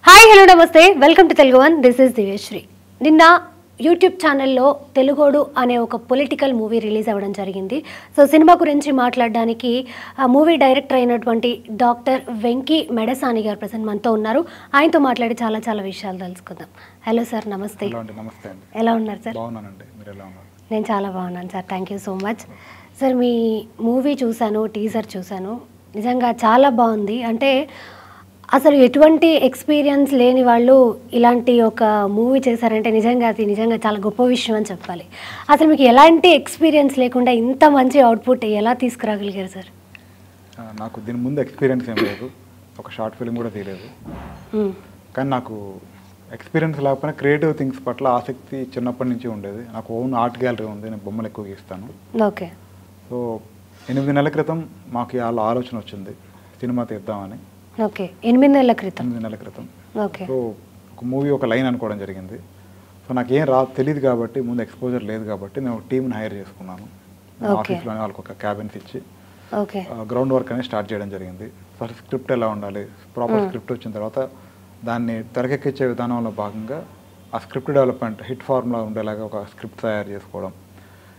Hi hello namaste welcome to Telugu one this is Divyasri. నిన్న YouTube ఛానల్లో తెలుగోడు అనే ఒక పొలిటికల్ మూవీ రిలీజ్ అవ్వడం జరిగింది. సో సినిమా గురించి మాట్లాడడానికి ఆ మూవీ డైరెక్టర్ అయినటువంటి డాక్టర్ వెంకీ మెడసాని గారు ప్రజెంట్ మనతో ఉన్నారు. ఆయనతో మాట్లాడి చాలా చాలా విషయాలు తెలుసుకుందాం. హలో సార్, నమస్తే. నమస్తే అండి. ఎలా ఉన్నారు సార్? బాగున్నానండి, మీరు ఎలా ఉన్నారు? నేను చాలా బాగున్నాను sir, thank you so much. Sir me movie చూశాను, టీజర్ చూశాను, నిజంగా చాలా బాగుంది. అంటే అసలు ఎటువంటి ఎక్స్పీరియన్స్ లేని వాళ్ళు ఇలాంటి ఒక మూవీ చేశారంటే నిజంగా చాలా గొప్ప విషయం అని చెప్పాలి. అసలు మీకు ఎలాంటి ఎక్స్పీరియన్స్ లేకుండా ఇంత మంచి అవుట్పుట్ ఎలా తీసుకురాగలిగారు సార్? నాకు దీని ముందు ఎక్స్పీరియన్స్ ఏం లేదు, ఒక షార్ట్ ఫిల్మ్ కూడా తీయలేదు. కానీ నాకు ఎక్స్పీరియన్స్ లేకపోయినా క్రియేటివ్ థింగ్స్ పట్ల ఆసక్తి చిన్నప్పటి నుంచి ఉండేది. నాకు ఓన్ ఆర్ట్ గ్యాలరీ ఉంది, నేను బొమ్మలు ఎక్కువ గీస్తాను. ఓకే. సో 8 నెలల క్రితం మాకు ఆలోచన వచ్చింది సినిమా తీద్దామని. ఓకే, 8 నెలల క్రితం. 8 నెలల క్రితం. ఓకే. సో ఒక మూవీ ఒక లైన్ అనుకోవడం జరిగింది. సో నాకేం తెలియదు కాబట్టి, ముందు ఎక్స్పోజర్ లేదు కాబట్టి నేను ఒక టీమ్ని హైర్ చేసుకున్నాను. ఆఫీస్లోనే వాళ్ళకి ఒక క్యాబిన్స్ ఇచ్చి గ్రౌండ్ వర్క్ అనేది స్టార్ట్ చేయడం జరిగింది. ఫస్ట్ స్క్రిప్ట్ ఎలా ఉండాలి, ప్రాపర్ స్క్రిప్ట్ వచ్చిన తర్వాత దాన్ని తెరకెక్కించే విధానంలో భాగంగా ఆ స్క్రిప్ట్ డెవలప్మెంట్ హిట్ ఫార్మ్లా ఉండేలాగా ఒక స్క్రిప్ట్ తయారు చేసుకోవడం.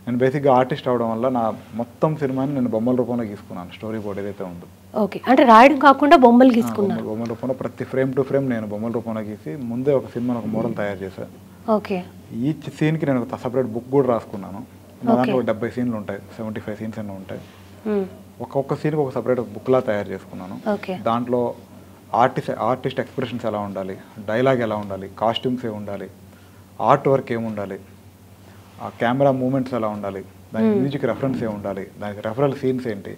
నేను బేసిక్గా ఆర్టిస్ట్ అవడం వల్ల నా మొత్తం సినిమాని నేను బొమ్మల రూపంలో గీసుకున్నాను. స్టోరీ బోర్డ్ ఏదైతే ఉందో, ఓకే, అంటే రాయడం కాకుండా బొమ్మలు గీసుకున్నాను. బొమ్మల రూపంలో ప్రతి ఫ్రేమ్ టు ఫ్రేమ్ నేను బొమ్మల రూపంలో గీసి ముందే ఒక సినిమాని ఒక మోడల్ తయారు చేశాను. ఓకే. ఈచ్ సీన్కి నేను ఒక సపరేట్ బుక్ కూడా రాసుకున్నాను. నా దాంట్లో 70 సీన్లు ఉంటాయి, 75 సీన్స్ అన్నీ ఉంటాయి. ఒక్కొక్క సీన్కి ఒక సపరేట్ బుక్లా తయారు చేసుకున్నాను. దాంట్లో ఆర్టిస్ట్ ఎక్స్ప్రెషన్స్ ఎలా ఉండాలి, డైలాగ్ ఎలా ఉండాలి, కాస్ట్యూమ్స్ ఏ ఉండాలి, ఆర్ట్ వర్క్ ఏముండాలి, ఆ కెమెరా మూమెంట్స్ ఎలా ఉండాలి, దానికి మ్యూజిక్ రెఫరెన్స్ ఏ ఉండాలి, దానికి రెఫరల్ సీన్స్ ఏంటి.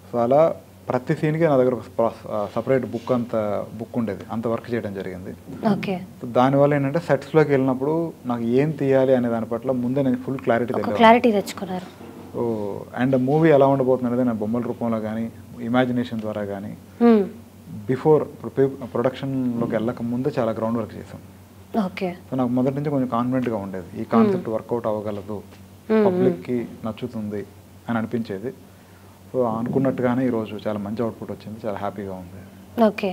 సో అలా ప్రతి సీన్కి నా దగ్గర ఒక సపరేట్ బుక్ ఉండేది. అంత వర్క్ చేయడం జరిగింది. సో దానివల్ల ఏంటంటే సెట్స్లోకి వెళ్ళినప్పుడు నాకు ఏం తీయాలి అనే దాని పట్ల ముందే నేను ఫుల్ క్లారిటీ తెచ్చుకున్నారు. సో అండ్ మూవీ ఎలా ఉండబోతుంది అనేది నేను బొమ్మల రూపంలో కానీ ఇమాజినేషన్ ద్వారా కానీ బిఫోర్ ప్రొడక్షన్లోకి వెళ్ళక ముందే చాలా గ్రౌండ్ వర్క్ చేశాం. ఓకే. సో నాకు మొదటి నుంచి కొంచెం కాన్ఫిడెంట్గా ఉండేది, ఈ కాన్సెప్ట్ వర్కౌట్ అవ్వగలదు, పబ్లిక్కి నచ్చుతుంది అని అనిపించేది. సో అనుకున్నట్టుగానే ఈరోజు చాలా మంచి అవుట్పుట్ వచ్చింది, చాలా హ్యాపీగా ఉంది. ఓకే.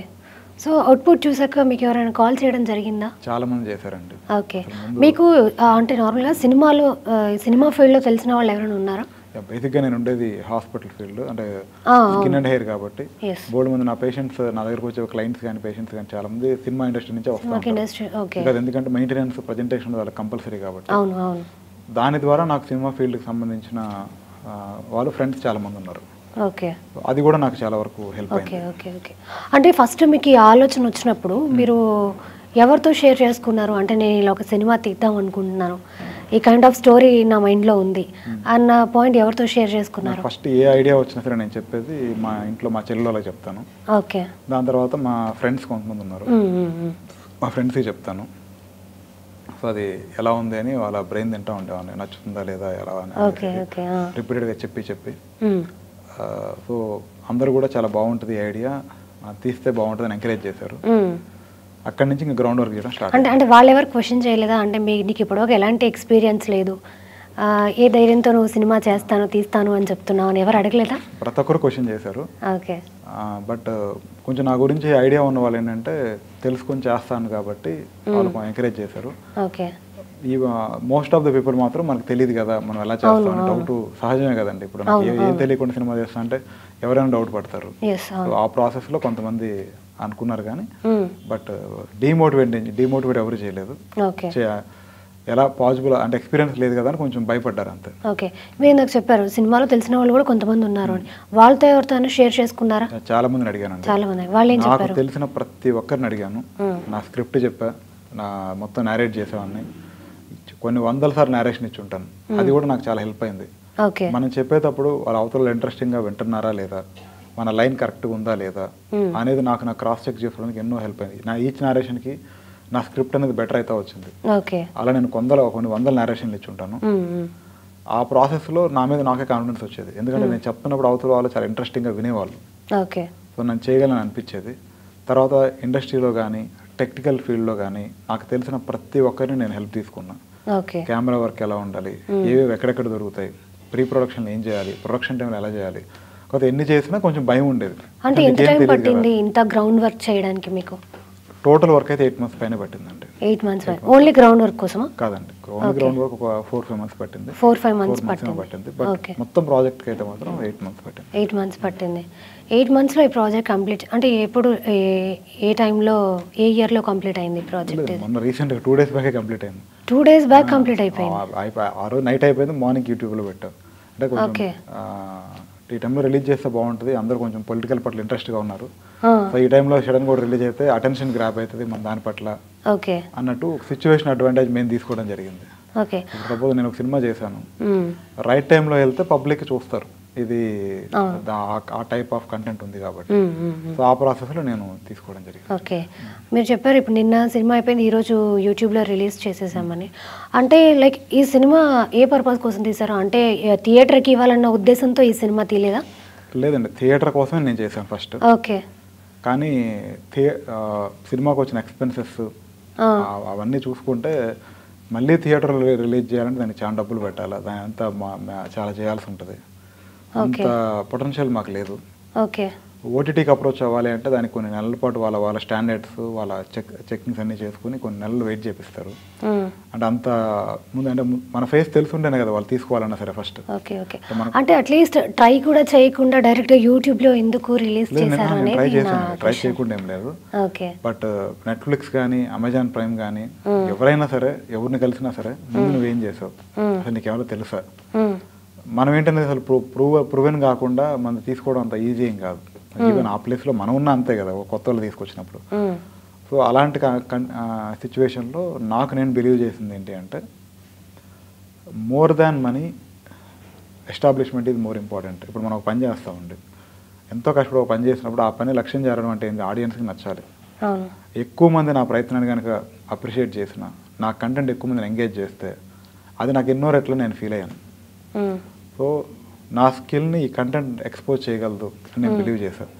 సో అవుట్పుట్ చూసాక మీకు ఎవరైనా కాల్ చేయడం జరిగిందా? చాలా మంది చేశారండి. ఓకే. మీకు అంటే నార్మల్గా సినిమా ఫీల్డ్లో తెలిసిన వాళ్ళు ఎవరైనా ఉన్నారా? బేసిక్గా నేను ఉండేది హాస్పిటల్ ఫీల్డ్, అంటే స్కిన్ అండ్ హెయిర్ కాబట్టి బోర్డు మంది నా పేషెంట్స్, నా దగ్గరకు వచ్చే క్లయింట్స్ కానీ పేషెంట్స్ కానీ చాలా మంది సినిమా ఇండస్ట్రీ నుంచే వస్తారు. ఎందుకంటే మెయింటెనెన్స్ ప్రజెంటేషన్ వాళ్ళకి కంపల్సరీ కాబట్టి. దాని ద్వారా నాకు సినిమా ఫీల్డ్కి సంబంధించిన వాళ్ళు ఫ్రెండ్స్ చాలా మంది ఉన్నారు. ఓకే. అది కూడా నాకు చాలా వరకు హెల్ప్ అయింది. Okay okay. అంటే ఫస్ట్ మీకు ఈ ఆలోచన వచ్చినప్పుడు మీరు ఎవరితో షేర్ చేసుకున్నారు? అంటే నేను ఇలా ఒక సినిమా తీద్దాం అనుకుంటున్నాను, ఈ కైండ్ ఆఫ్ స్టోరీ నా మైండ్లో ఉంది అన్న పాయింట్ ఎవరితో షేర్ చేసుకున్నారు? ఫస్ట్ ఏ ఐడియా వచ్చినా సరే నేను చెప్పేది మా ఇంట్లో మా చెల్లెళ్ళకి చెప్తాను. ఓకే. దాని తర్వాత మా ఫ్రెండ్స్ కొంతమంది ఉన్నారు, మా ఫ్రెండ్స్కి చెప్తాను. సో అది ఎలా ఉంది అని వాళ్ళ బ్రెయిన్ తింటూ ఉండేవాడిని, నచ్చుతుందా లేదా ఎలా అని రిపీటెడ్గా చెప్పి సో అందరూ కూడా చాలా బాగుంటుంది ఐడియా, తీస్తే బాగుంటుంది అని ఎంకరేజ్ చేశారు. అక్కడి నుంచి ఇంకా గ్రౌండ్ వర్క్ చేయడం స్టార్ట్. అంటే వాళ్ళు ఎవరు క్వశ్చన్ చేయలేదా? అంటే నీకు ఇప్పటివరకు ఎలాంటి ఎక్స్పీరియన్స్ లేదు, ఏ ధైర్యంతో నువ్వు సినిమా తీస్తాను అని చెప్తున్నావు అని ఎవరు అడగలేదా? ప్రతి ఒక్కరు క్వశ్చన్ చేశారు. ఓకే. బట్ కొంచెం నా గురించి ఐడియా ఉన్న వాళ్ళు ఏంటంటే తెలుసుకొని చేస్తాను కాబట్టి వాళ్ళు ఎంకరేజ్ చేశారు. ఓకే. ఈ మోస్ట్ ఆఫ్ ద పీపుల్ మాత్రం మనకు తెలియదు కదా, మనం ఎలా చేస్తాం డౌట్ సహజమే కదండి. ఇప్పుడు నాకు ఏం తెలియకుండా సినిమా చేస్తా అంటే ఎవరైనా డౌట్ పడతారు. ఆ ప్రాసెస్లో కొంతమంది అనుకున్నారు కానీ బట్ డిమోటివేట్ ఎవరు చేయలేదు. ఎలా పాసిబుల్ అంటే ఎక్స్పీరియన్స్ లేదు కదా అని కొంచెం భయపడ్డారు అంతే. ఓకే. మీరు నాకు చెప్పారు సినిమాలో తెలిసిన వాళ్ళు కూడా కొంతమంది ఉన్నారు అని, వాళ్ళతో ఎవరితో షేర్ చేసుకున్నారా? చాలా మందిని అడిగాను. నాకు తెలిసిన ప్రతి ఒక్కరిని అడిగాను, నా స్క్రిప్ట్ చెప్పా, నా మొత్తం నేరేట్ చేసేవాడిని, కొన్ని 100 సార్లు నేరేషన్ ఇచ్చి ఉంటాను. అది కూడా నాకు చాలా హెల్ప్ అయింది. మనం చెప్పేటప్పుడు వాళ్ళ అవతల ఇంట్రెస్టింగ్గా వింటున్నారా లేదా, మన లైన్ కరెక్ట్గా ఉందా లేదా అనేది నాకు క్రాస్ చెక్ చేసుకోవడానికి ఎన్నో హెల్ప్ అయింది. నా ఈచ్ నేరేషన్కి నా స్క్రిప్ట్ అనేది బెటర్ అయితే వచ్చింది. అలా నేను కొన్ని 100 నేరేషన్లు ఇచ్చి ఉంటాను. ఆ ప్రాసెస్లో నా మీద నాకే కాన్ఫిడెన్స్ వచ్చేది, ఎందుకంటే నేను చెప్తున్నప్పుడు అవతల వాళ్ళు చాలా ఇంట్రెస్టింగ్గా వినేవాళ్ళు. సో నేను చేయగలను అనిపించేది. తర్వాత ఇండస్ట్రీలో కానీ టెక్నికల్ ఫీల్డ్లో కానీ నాకు తెలిసిన ప్రతి ఒక్కరిని నేను హెల్ప్ తీసుకున్నా. కెమెరా వర్క్ ఎలా ఉండాలి, ఏవేవి ఎక్కడెక్కడ దొరుకుతాయి, ప్రీ ప్రొడక్షన్ ఏం చేయాలి, ప్రొడక్షన్ టైంలో ఎలా చేయాలి, కొత్త ఎన్ని చేసినా కొంచెం భయం ఉండేది. అంటే ఎంత టైం పట్టింది ఇంత గ్రౌండ్ వర్క్ చేయడానికి మీకు? టోటల్ వర్క్ అయితే 8 months పైన పట్టిందండి. 8 months ఓన్లీ గ్రౌండ్ వర్క్ కోసమా? కాదండి, ఓన్లీ గ్రౌండ్ వర్క్ ఒక 4-5 months పట్టింది. 4-5 months పట్టింది. బట్ మొత్తం ప్రాజెక్ట్కి అయితే మాత్రం 8 months పట్టింది. 8 months పట్టింది. 8 monthsలో ఈ ప్రాజెక్ట్ కంప్లీట్ అంటే ఎప్పుడు ఏ టైంలో ఏ ఇయర్లో కంప్లీట్ అయింది ప్రాజెక్ట్? మొన్న రీసెంట్గా 2 days బ్యాకే కంప్లీట్ అయింది. 2 days బ్యాక్ కంప్లీట్ అయిపోయింది. ఆ రోజు నైట్ అయిపోయింది, మార్నింగ్ యూట్యూబ్లో పెట్టాం. అంటే కొంచెం ఈ టైంలో రిలీజ్ చేస్తే బాగుంటుంది, అందరూ కొంచెం పొలిటికల్ పట్ల ఇంట్రెస్ట్గా ఉన్నారు. సో ఈ టైంలో సడన్ కూడా రిలీజ్ అయితే అటెన్షన్ గ్రాప్ అవుతుంది మన దాని పట్ల అన్నట్టు సిచ్యువేషన్ అడ్వాంటేజ్ మేము తీసుకోవడం జరిగింది. సపోజ్ నేను ఒక సినిమా చేశాను, రైట్ టైంలో వెళ్తే పబ్లిక్ చూస్తారు ఇది ఆ టైప్ ఆఫ్ కంటెంట్ ఉంది కాబట్టి. సో ఆ ప్రాసెస్లో నేను తీసుకోవడం జరిగింది. ఓకే, మీరు చెప్పారు ఇప్పుడు నిన్న సినిమా అయిపోయింది, ఈరోజు యూట్యూబ్లో రిలీజ్ చేసేసామని. అంటే లైక్ ఈ సినిమా ఏ పర్పస్ కోసం తీసారు? అంటే థియేటర్కి ఇవ్వాలన్న ఉద్దేశంతో ఈ సినిమా తీయలేదా? లేదండి, థియేటర్ కోసమే నేను చేశాను ఫస్ట్. ఓకే, కానీ సినిమాకి వచ్చిన ఎక్స్పెన్సెస్ అవన్నీ చూసుకుంటే మళ్ళీ థియేటర్లో రిలీజ్ చేయాలంటే దానికి చాలా డబ్బులు పెట్టాలి, దాని అంతా చాలా చేయాల్సి ఉంటుంది. అంత పొటెన్షియల్ మాకు లేదు. ఓకే, ఓటీటీకి అప్రోచ్ అవ్వాలి అంటే దానికి కొన్ని నెలల పాటు వాళ్ళ స్టాండర్డ్స్ వాళ్ళ చెకింగ్స్ అన్నీ చేసుకుని కొన్ని నెలలు వెయిట్ చేపిస్తారు. అంటే అంత ముందు అంటే మన ఫేస్ తెలుసుంటేనే కదా వాళ్ళు తీసుకోవాలన్నా సరే ఫస్ట్. ఓకే ఓకే, అంటే అట్లీస్ట్ ట్రై కూడా చేయకుండా డైరెక్ట్ యూట్యూబ్లో ఎందుకు రిలీజ్ చేశారు అనేది? ట్రై చేయకుండా ఏం లేదు. ఓకే, బట్ నెట్ఫ్లిక్స్ కానీ అమెజాన్ ప్రైమ్ కానీ ఎవరైనా సరే ఎవరిని కలిసినా సరే ముందు నువ్వేం చేసావు, అసలు నీకు ఎవరో తెలుసా, మనం ఏంటనేది అసలు ప్రూవెన్ కాకుండా మనం తీసుకోవడం అంత ఈజీ ఏం కాదు. ఈవెన్ ఆ ప్లేస్లో మనం ఉన్నా అంతే కదా కొత్త వాళ్ళు తీసుకొచ్చినప్పుడు. సో అలాంటి సిచ్యువేషన్లో నాకు నేను బిలీవ్ చేసింది ఏంటి అంటే more than money establishment is more important. ఇప్పుడు మనం ఒక పని చేస్తామండి, ఎంతో కష్టపడి ఒక పని చేసినప్పుడు ఆ పని లక్ష్యం చేరడం అంటే ఏంటి, ఆడియన్స్కి నచ్చాలి. ఎక్కువ మంది నా ప్రయత్నాన్ని కనుక అప్రిషియేట్ చేసిన, నా కంటెంట్ ఎక్కువ మందిని ఎంగేజ్ చేస్తే అది నాకు ఎన్నో రెట్లు నేను ఫీల్ అయ్యాను. సో నా స్కిల్ని ఈ కంటెంట్ ఎక్స్పోజ్ చేయగలదు అని నేను బిలీవ్ చేశాను.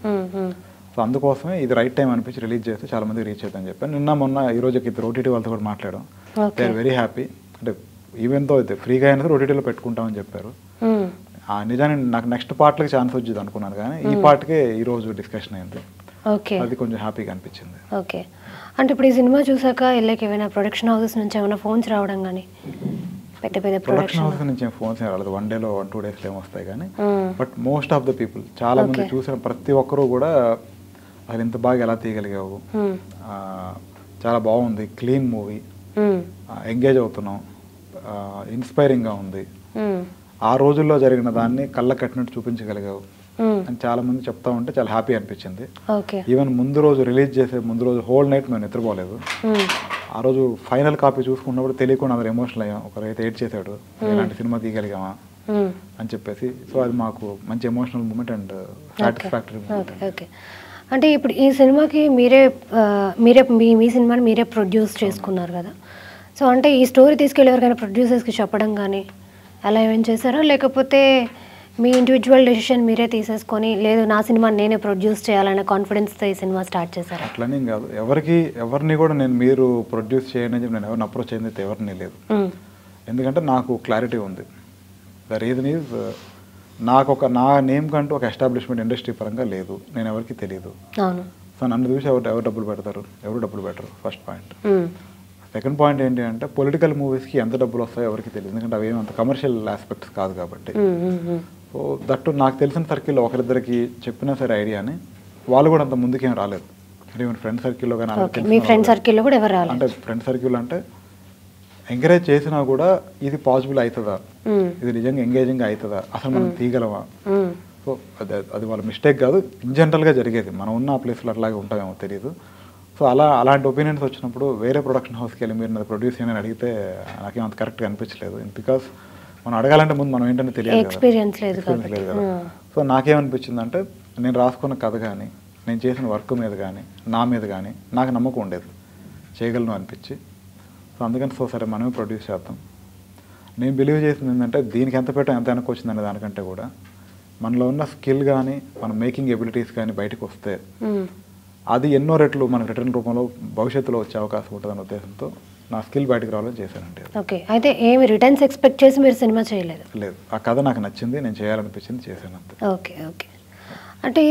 సో అందుకోసమే ఇది రైట్ టైం అనిపించి రిలీజ్ చేస్తే చాలా మందికి రీచ్ అవుతుందని చెప్పాను. నిన్న మొన్న ఈరోజు ఇద్దరు ఓటీటీ వాళ్ళతో కూడా మాట్లాడాం. They are very happy. అంటే ఈవెన్తో అయితే ఫ్రీగా అయినా సరే ఓటీటీలో పెట్టుకుంటామని చెప్పారు. నిజానికి నాకు నెక్స్ట్ పార్ట్లకి ఛాన్స్ వచ్చింది అనుకున్నాను, కానీ ఈ పార్ట్కే ఈరోజు డిస్కషన్ అయింది. అది కొంచెం హ్యాపీగా అనిపించింది. ఓకే, అంటే ఇప్పుడు ఈ సినిమా చూసాక లైక్ ఏమైనా ప్రొడక్షన్ హౌసెస్ నుంచి ఏమైనా ఫోన్స్ రావడం కానీ? పెద్ద పెద్ద ప్రొడక్షన్ హౌస్ నుంచి ఫోన్స్ రాలేదు, 1 day 1-2 days ఏమో వస్తాయి కానీ. But most of the people చాలా మంది చూసిన ప్రతి ఒక్కరూ కూడా అసలు ఇంత బాగా ఎలా తీయగలిగావు, చాలా బాగుంది, క్లీన్ మూవీ, ఎంగేజ్ అవుతున్నాం, ఇన్స్పైరింగ్గా ఉంది, ఆ రోజుల్లో జరిగిన దాన్ని కళ్ళ కట్టినట్టు చూపించగలిగావు అని చాలా మంది చెప్తా ఉంటే చాలా హ్యాపీ అనిపించింది. ఈవెన్ ముందు రోజు రిలీజ్ చేసే ముందు రోజు హోల్ నైట్ మేము నిద్రపోలేదు. ఆ రోజు ఫైనల్ కాపీ చూసుకున్నప్పుడు తెలియకుండా అందరు ఎమోషనల్ అయ్యాం. ఒకరైతే ఏడ్ చేశాడు, ఇలాంటి సినిమా తీయగలిగామా అని చెప్పేసి. సో అది మాకు మంచి emotional moment and satisfactory moment. Okay, అంటే ఇప్పుడు ఈ సినిమాకి మీరే మీ సినిమాని మీరే ప్రొడ్యూస్ చేసుకున్నారు కదా. సో అంటే ఈ స్టోరీ తీసుకెళ్ళి ఎవరికైనా ప్రొడ్యూసర్స్కి చెప్పడం కానీ అలా ఏమైనా చేశారా, లేకపోతే మీ ఇండివిజువల్ డెసిషన్ మీరే తీసేసుకొని లేదు నా సినిమా నేనే ప్రొడ్యూస్ చేయాలనే కాన్ఫిడెన్స్తో ఈ సినిమా స్టార్ట్ చేశారు? అట్లనేం కాదు, ఎవరిని కూడా నేను మీరు ప్రొడ్యూస్ చేయండి అని చెప్పి నేను ఎవరిని అప్రోచ్ అయింది ఎవరిని లేదు. ఎందుకంటే నాకు క్లారిటీ ఉంది. ద రీజన్ ఈజ్ నా నేమ్ కంటూ ఒక ఎస్టాబ్లిష్మెంట్ ఇండస్ట్రీ పరంగా లేదు, నేను ఎవరికి తెలియదు. సో నన్ను చూసి ఎవరు డబ్బులు పెడతారు, ఎవరు డబ్బులు పెట్టరు, ఫస్ట్ పాయింట్. సెకండ్ పాయింట్ ఏంటి అంటే పొలిటికల్ మూవీస్కి ఎంత డబ్బులు వస్తాయో ఎవరికి తెలియదు, ఎందుకంటే అవి అంత కమర్షియల్ ఆస్పెక్ట్స్ కాదు కాబట్టి. సో దట్టు నాకు తెలిసిన సర్కిల్లో ఒకరిద్దరికి చెప్పినా సరే ఐడియాని, వాళ్ళు కూడా అంత ముందుకేం రాలేదు. అంటే ఫ్రెండ్ సర్కిల్లో కానీ అంటే ఫ్రెండ్ సర్కిల్ అంటే ఎంకరేజ్ చేసినా కూడా ఇది పాసిబుల్ అవుతుందా, ఇది నిజంగా ఎంగేజింగ్ అవుతుందా, అసలు మనం తీయగలమా. సో అది వాళ్ళ మిస్టేక్ కాదు, ఇన్ జనరల్గా జరిగేది. మనం ఉన్న ఆ ప్లేస్లో అట్లాగే ఉంటామేమో తెలియదు. సో అలాంటి ఒపీనియన్స్ వచ్చినప్పుడు వేరే ప్రొడక్షన్ హౌస్కి వెళ్ళి మీరు నాది ప్రొడ్యూస్ చేయని అడిగితే నాకేం అంత కరెక్ట్గా అనిపించలేదు. బికాస్ మనం అడగాలంటే ముందు మనం ఏంటంటే తెలియదు, ఎక్స్పీరియన్స్ లేదు కదా. సో నాకేమనిపించిందంటే నేను రాసుకున్న కథ కానీ నేను చేసిన వర్క్ మీద కానీ నా మీద కానీ నాకు నమ్మకం ఉండేది, చేయగలను అనిపించి. సో అందుకని సరే మనమే ప్రొడ్యూస్ చేద్దాం. నేను బిలీవ్ చేసింది ఏంటంటే దీనికి ఎంత పెట్టాం ఎంత వెనక్కి వచ్చిందనే దానికంటే కూడా మనలో ఉన్న స్కిల్ కానీ మన మేకింగ్ ఎబిలిటీస్ కానీ బయటకు వస్తే అది ఎన్నో రెట్లు మనకు రిటర్న్ రూపంలో భవిష్యత్తులో వచ్చే అవకాశం ఉంటుందన్న ఉద్దేశంతో నా స్కిల్ బయటకు రావాలని చేశానండి. ఓకే, అయితే ఏమి రిటర్న్స్ ఎక్స్పెక్ట్ చేసి మీరు సినిమా చేయలేదు? లేదు, ఆ కథ నాకు నచ్చింది, నేను చేయాలనిపించింది, చేశాను అంతే. ఓకే ఓకే, అంటే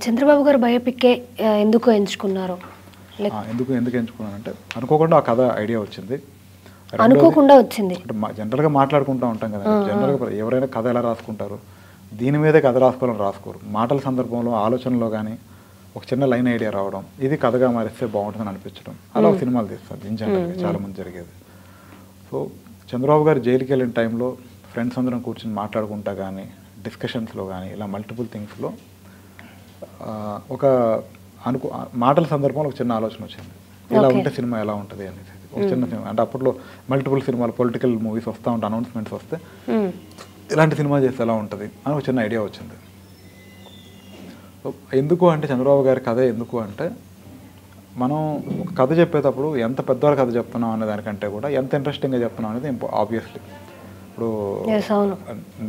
చంద్రబాబు గారు బయోపిక్కే ఎందుకు ఎంచుకున్నారు? ఎందుకు ఎంచుకున్నానంటే అనుకోకుండా ఆ కథ ఐడియా వచ్చింది. అనుకోకుండా వచ్చింది అంటే జనరల్గా మాట్లాడుకుంటూ ఉంటాం కదా, జనరల్గా ఎవరైనా కథ ఎలా రాసుకుంటారు, దీని మీదే కథ రాసుకోవాలని రాసుకోరు. మాటల సందర్భంలో ఆలోచనలో కానీ ఒక చిన్న లైన్ ఐడియా రావడం, ఇది కథగా మారిస్తే బాగుంటుందని అనిపించడం, అలా ఒక సినిమాలు తీస్తారు జనరల్గా చాలామంది జరిగేది. సో చంద్రబాబు గారు జైలుకి వెళ్ళిన టైంలో ఫ్రెండ్స్ అందరం కూర్చొని మాట్లాడుకుంటా కానీ డిస్కషన్స్లో కానీ ఇలా మల్టిపుల్ థింగ్స్లో ఒక మాటల సందర్భంలో ఒక చిన్న ఆలోచన వచ్చింది, ఇలా ఉంటే సినిమా ఎలా ఉంటుంది అనేది. ఒక చిన్న సినిమా అంటే అప్పట్లో మల్టిపుల్ సినిమాలు పొలిటికల్ మూవీస్ వస్తూ ఉంటాయి, అనౌన్స్మెంట్స్ వస్తే ఇలాంటి సినిమా చేస్తే ఎలా ఉంటుంది అని ఒక చిన్న ఐడియా వచ్చింది. ఎందుకు అంటే చంద్రబాబు గారి కథ ఎందుకు అంటే మనం ఒక కథ చెప్పేటప్పుడు ఎంత పెద్దవాళ్ళ కథ చెప్తున్నాం అనే దానికంటే కూడా ఎంత ఇంట్రెస్టింగ్గా చెప్తున్నాం అనేది ఆబ్వియస్లీ. ఇప్పుడు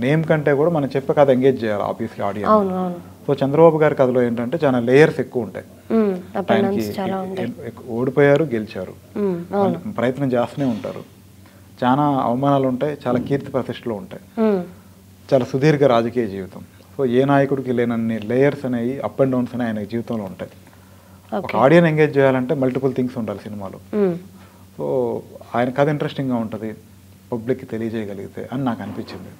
నేమ్ కంటే కూడా మనం చెప్పే కథ ఎంగేజ్ చేయాలి ఆబ్వియస్లీ ఆడియన్స్. సో చంద్రబాబు గారి కథలో ఏంటంటే చాలా లేయర్స్ ఎక్కువ ఉంటాయి. ఓడిపోయారు, గెలిచారు, ప్రయత్నం చేస్తూనే ఉంటారు, చాలా అవమానాలు ఉంటాయి, చాలా కీర్తి ప్రతిష్టలు ఉంటాయి, చాలా సుదీర్ఘ రాజకీయ జీవితం. సో ఏ నాయకుడికి లేనన్ని లేయర్స్ అనేవి అప్ అండ్ డౌన్స్ అనేవి ఆయన జీవితంలో ఉంటాయి. ఒక ఆడియన్స్ ఎంగేజ్ చేయాలంటే మల్టిపుల్ థింగ్స్ ఉండాలి సినిమాలో. సో ఆయన కథ ఇంట్రెస్టింగ్గా ఉంటుంది, పబ్లిక్కి తెలియజేయగలిగితే అని నాకు అనిపించింది.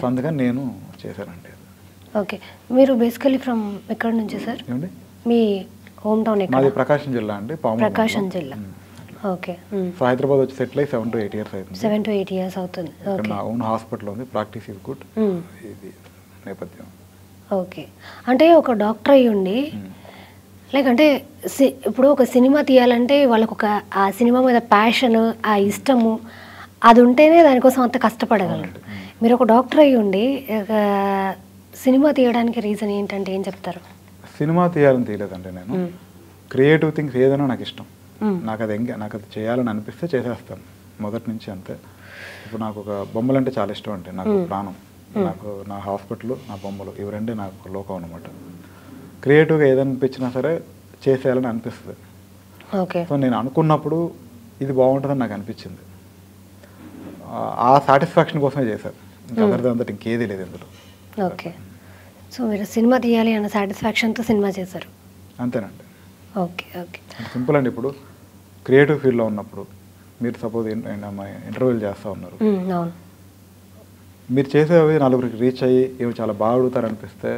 సో అందుకని నేను చేశానండి. ఓకే, మీరు బేసికలీ ఫ్రమ్ ఎక్కడి నుంచి సార్? ఏమండి మీ హోమ్ టౌన్? మాది ప్రకాశం జిల్లా అండి, ప్రకాశం జిల్లా. ఓకే. సో హైదరాబాద్ వచ్చి సెటిల్ అయ్యి 7 to 8 years అవుతుంది. 7 to 8 years అవుతుంది. నా ఓన్ హాస్పిటల్ ఉంది, ప్రాక్టీస్ ఇస్ గుడ్, ఇది నేపథ్యం. ఓకే, అంటే ఒక డాక్టర్ అయ్యి ఉండి లైక్ అంటే ఇప్పుడు ఒక సినిమా తీయాలంటే వాళ్ళకు ఒక ఆ సినిమా మీద ప్యాషన్, ఆ ఇష్టము అది ఉంటేనే దానికోసం అంత కష్టపడగలరు. మీరు ఒక డాక్టర్ అయ్యి ఉండి సినిమా తీయడానికి రీజన్ ఏంటంటే ఏం చెప్తారు? సినిమా తీయాలని తీయలేదండి నేను, క్రియేటివ్ థింగ్స్ ఏదైనా నాకు ఇష్టం, నాకు అది చేయాలని అనిపిస్తే చేసేస్తాను మొదటి నుంచి అంతే. ఇప్పుడు నాకు ఒక బొమ్మలు అంటే చాలా ఇష్టం అండి, నాకు ప్రాణం. నాకు నా హాస్పిటల్, నా బొమ్మలు, ఇవి రెండే నాకు లోకం అనమాట. క్రియేటివ్గా ఏదైనా అనిపించినా సరే చేసేయాలని అనిపిస్తుంది. సో నేను అనుకున్నప్పుడు ఇది బాగుంటుందని నాకు అనిపించింది, ఆ సాటిస్ఫాక్షన్ కోసమే చేశాను, ఇంకా ఇంకేది లేదు ఇందులో. ఓకే, సో మీరు సినిమా తీయాలి అన్న సాటిస్ఫాక్షన్తో సినిమా చేశారు అంతేనండి. ఓకే ఓకే, సింపుల్ అండి. ఇప్పుడు క్రియేటివ్ ఫీల్డ్లో ఉన్నప్పుడు మీరు సపోజ్ ఇంటర్వ్యూలు చేస్తూ ఉన్నారు, అవును, మీరు చేసేవి నలుగురికి రీచ్ అయ్యి ఇవి చాలా బాగా అడుగుతారు అనిపిస్తే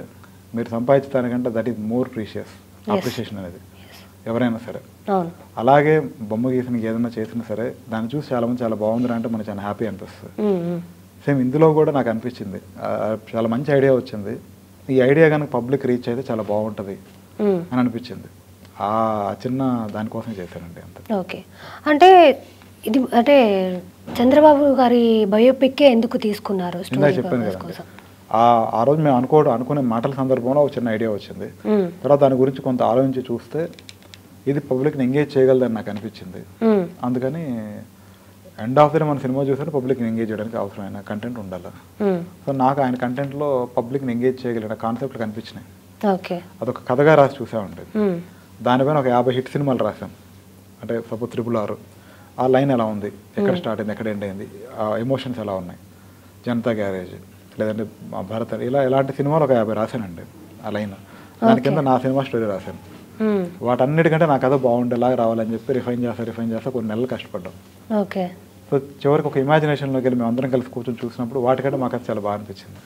మీరు సంపాదించడానికంటే that is more precious appreciation అనేది ఎవరైనా సరే. అలాగే బొమ్మ గీసిన ఏదైనా చేసినా సరే దాన్ని చూసి చాలామంది చాలా బాగుంది అంటే మనకు చాలా హ్యాపీ అనిపిస్తుంది. సేమ్ ఇందులో కూడా నాకు అనిపించింది, చాలా మంచి ఐడియా వచ్చింది, ఈ ఐడియా కనుక పబ్లిక్ రీచ్ అయితే చాలా బాగుంటుంది అని అనిపించింది. ఆ చిన్న దానికోసం చేశానండి అంతే. ఓకే, అంటే ఇది అంటే చంద్రబాబు గారి బయోపిక్ ఎందుకు తీసుకున్నారు? చెప్పాను కదా, ఆ రోజు మేము అనుకునే మాటల సందర్భంలో ఒక చిన్న ఐడియా వచ్చింది, తర్వాత దాని గురించి కొంత ఆలోచించి చూస్తే ఇది పబ్లిక్ని ఎంగేజ్ చేయగలదని నాకు అనిపించింది. అందుకని ఎండ్ ఆఫ్ ది డే మన సినిమా చూస్తే పబ్లిక్ని ఎంగేజ్ చేయడానికి అవసరమైన కంటెంట్ ఉండాలి. సో నాకు ఆయన కంటెంట్లో పబ్లిక్ని ఎంగేజ్ చేయగలిగిన కాన్సెప్ట్లు కనిపించినాయి. అదొక కథగా రాసి చూసామండి, దానిపైన ఒక 50 హిట్ సినిమాలు రాసాం. అంటే సపోజ్ 666, ఆ లైన్ ఎలా ఉంది, ఎక్కడ స్టార్ట్ అయింది, ఎక్కడ ఎండ్ అయింది, ఆ ఎమోషన్స్ ఎలా ఉన్నాయి, జనతా గ్యారేజ్ లేదంటే భరత్, ఇలా ఇలాంటి సినిమాలు ఒక 50 రాశానండి ఆ లైన్. దాని కింద నా సినిమా స్టోరీ రాశాను. వాటన్నిటికంటే నా కథ బాగుండేలాగా రావాలని చెప్పి రిఫైన్ చేస్తా కొన్ని నెలలు కష్టపడ్డాం. సో చివరికి ఒక ఇమాజినేషన్లోకి వెళ్ళి మేము అందరం కలిసి కూర్చొని చూసినప్పుడు వాటికంటే మాకు అది చాలా బాగా అనిపించింది.